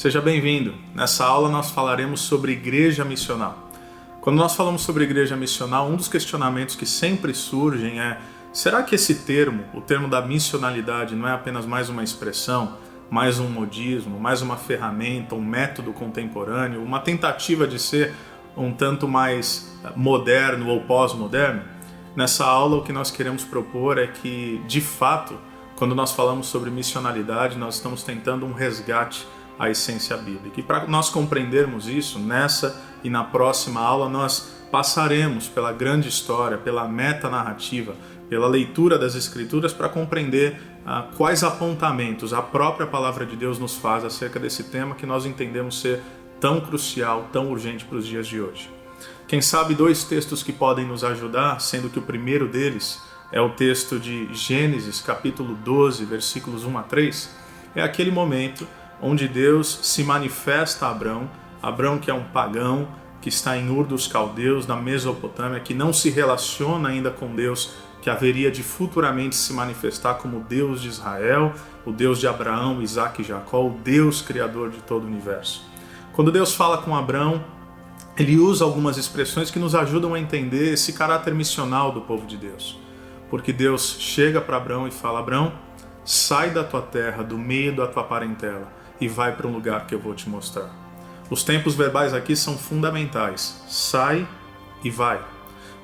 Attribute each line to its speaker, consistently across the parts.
Speaker 1: Seja bem-vindo. Nessa aula nós falaremos sobre igreja missional. Quando nós falamos sobre igreja missional, um dos questionamentos que sempre surgem é: será que esse termo, o termo da missionalidade, não é apenas mais uma expressão, mais um modismo, mais uma ferramenta, um método contemporâneo, uma tentativa de ser um tanto mais moderno ou pós-moderno? Nessa aula o que nós queremos propor é que, de fato, quando nós falamos sobre missionalidade, nós estamos tentando um resgate à essência bíblica. E para nós compreendermos isso, nessa e na próxima aula nós passaremos pela grande história, pela metanarrativa, pela leitura das Escrituras para compreender quais apontamentos a própria Palavra de Deus nos faz acerca desse tema que nós entendemos ser tão crucial, tão urgente para os dias de hoje. Quem sabe dois textos que podem nos ajudar, sendo que o primeiro deles é o texto de Gênesis, capítulo 12, versículos 1 a 3, é aquele momento onde Deus se manifesta a Abrão que é um pagão, que está em Ur dos Caldeus, na Mesopotâmia, que não se relaciona ainda com Deus, que haveria de futuramente se manifestar como Deus de Israel, o Deus de Abraão, Isaque e Jacó, o Deus criador de todo o universo. Quando Deus fala com Abrão, ele usa algumas expressões que nos ajudam a entender esse caráter missional do povo de Deus. Porque Deus chega para Abrão e fala: Abrão, sai da tua terra, do meio da tua parentela, e vai para um lugar que eu vou te mostrar. Os tempos verbais aqui são fundamentais. Sai e vai.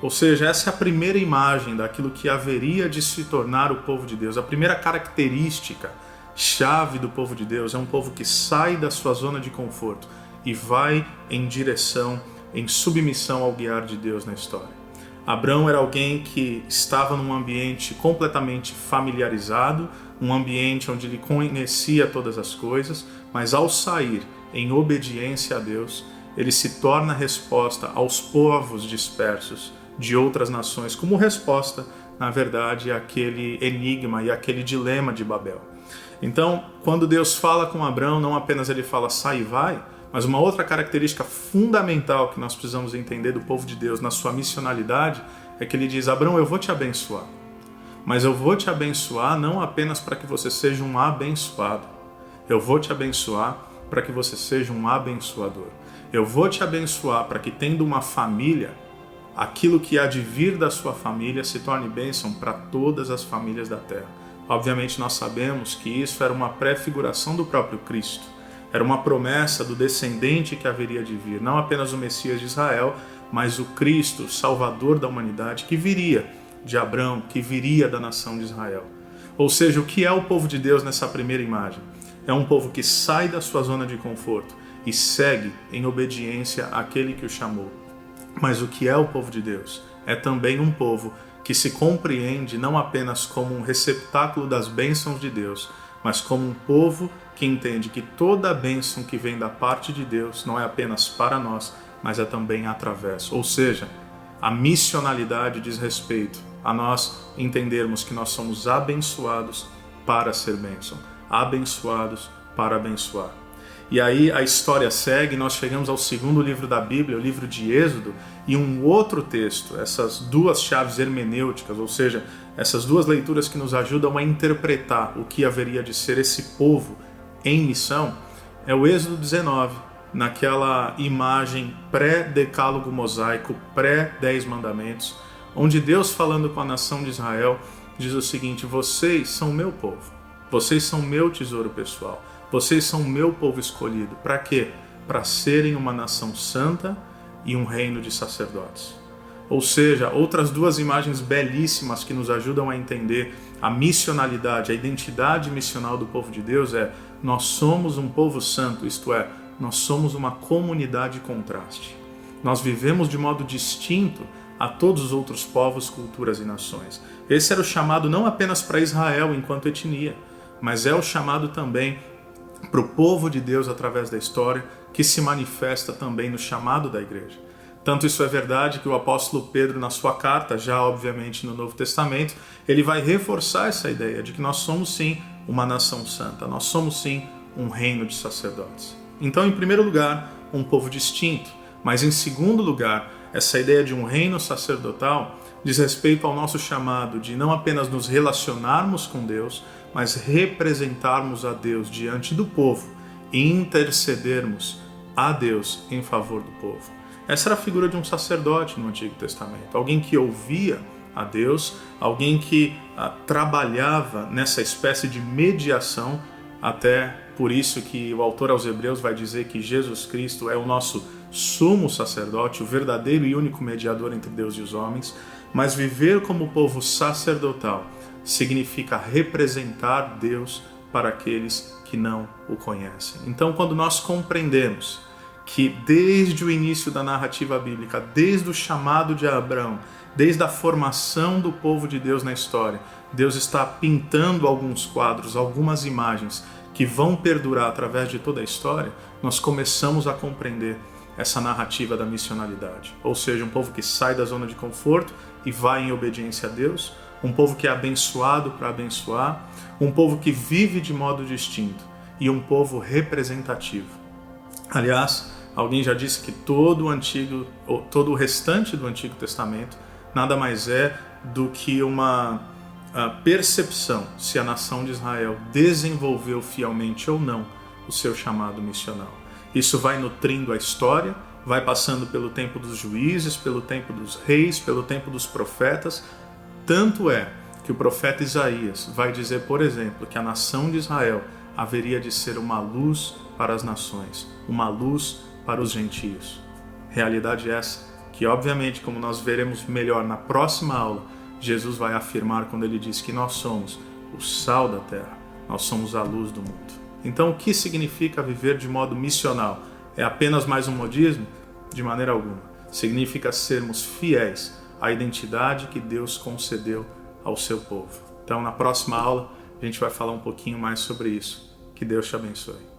Speaker 1: Ou seja, essa é a primeira imagem daquilo que haveria de se tornar o povo de Deus. A primeira característica chave do povo de Deus é um povo que sai da sua zona de conforto e vai em direção, em submissão ao guiar de Deus na história. Abrão era alguém que estava num ambiente completamente familiarizado, um ambiente onde ele conhecia todas as coisas, mas ao sair em obediência a Deus, ele se torna resposta aos povos dispersos de outras nações, como resposta, na verdade, àquele enigma e àquele dilema de Babel. Então, quando Deus fala com Abrão, não apenas ele fala sai e vai, mas uma outra característica fundamental que nós precisamos entender do povo de Deus na sua missionalidade é que ele diz: Abrão, eu vou te abençoar. Mas eu vou te abençoar não apenas para que você seja um abençoado. Eu vou te abençoar para que você seja um abençoador. Eu vou te abençoar para que, tendo uma família, aquilo que há de vir da sua família se torne bênção para todas as famílias da terra. Obviamente nós sabemos que isso era uma prefiguração do próprio Cristo. Era uma promessa do descendente que haveria de vir, não apenas o Messias de Israel, mas o Cristo, o Salvador da humanidade, que viria de Abrão, que viria da nação de Israel. Ou seja, o que é o povo de Deus nessa primeira imagem? É um povo que sai da sua zona de conforto e segue em obediência àquele que o chamou. Mas o que é o povo de Deus? É também um povo que se compreende não apenas como um receptáculo das bênçãos de Deus, mas como um povo que entende que toda a bênção que vem da parte de Deus não é apenas para nós, mas é também através. Ou seja, a missionalidade diz respeito a nós entendermos que nós somos abençoados para ser bênção, abençoados para abençoar. E aí a história segue, nós chegamos ao segundo livro da Bíblia, o livro de Êxodo, e um outro texto, essas duas chaves hermenêuticas, ou seja, essas duas leituras que nos ajudam a interpretar o que haveria de ser esse povo em missão, é o Êxodo 19, naquela imagem pré-decálogo mosaico, pré-10 mandamentos, onde Deus, falando com a nação de Israel, diz o seguinte: vocês são meu povo, vocês são meu tesouro pessoal, vocês são meu povo escolhido. Para quê? Para serem uma nação santa e um reino de sacerdotes. Ou seja, outras duas imagens belíssimas que nos ajudam a entender a missionalidade, a identidade missional do povo de Deus é: nós somos um povo santo, isto é, nós somos uma comunidade contraste. Nós vivemos de modo distinto a todos os outros povos, culturas e nações. Esse era o chamado não apenas para Israel enquanto etnia, mas é o chamado também para o povo de Deus através da história, que se manifesta também no chamado da igreja. Tanto isso é verdade que o apóstolo Pedro, na sua carta, já obviamente no Novo Testamento, ele vai reforçar essa ideia de que nós somos sim uma nação santa, nós somos sim um reino de sacerdotes. Então, em primeiro lugar, um povo distinto, mas em segundo lugar, essa ideia de um reino sacerdotal diz respeito ao nosso chamado de não apenas nos relacionarmos com Deus, mas representarmos a Deus diante do povo intercedermos a Deus em favor do povo. Essa era a figura de um sacerdote no Antigo Testamento, alguém que ouvia a Deus, alguém que trabalhava nessa espécie de mediação, até por isso que o autor aos Hebreus vai dizer que Jesus Cristo é o nosso sumo sacerdote, o verdadeiro e único mediador entre Deus e os homens. Mas viver como povo sacerdotal significa representar Deus para aqueles que não o conhecem. Então, quando nós compreendemos que desde o início da narrativa bíblica, desde o chamado de Abraão, desde a formação do povo de Deus na história, Deus está pintando alguns quadros, algumas imagens que vão perdurar através de toda a história, nós começamos a compreender essa narrativa da missionalidade. Ou seja, um povo que sai da zona de conforto e vai em obediência a Deus, um povo que é abençoado para abençoar, um povo que vive de modo distinto e um povo representativo. Aliás, alguém já disse que todo o restante do Antigo Testamento nada mais é do que uma percepção se a nação de Israel desenvolveu fielmente ou não o seu chamado missional. Isso vai nutrindo a história, vai passando pelo tempo dos juízes, pelo tempo dos reis, pelo tempo dos profetas. Tanto é que o profeta Isaías vai dizer, por exemplo, que a nação de Israel haveria de ser uma luz para as nações, uma luz para os gentios. Realidade essa que, obviamente, como nós veremos melhor na próxima aula, Jesus vai afirmar quando ele diz que nós somos o sal da terra, nós somos a luz do mundo. Então, o que significa viver de modo missional? É apenas mais um modismo? De maneira alguma. Significa sermos fiéis à identidade que Deus concedeu ao seu povo. Então, na próxima aula, a gente vai falar um pouquinho mais sobre isso. Que Deus te abençoe.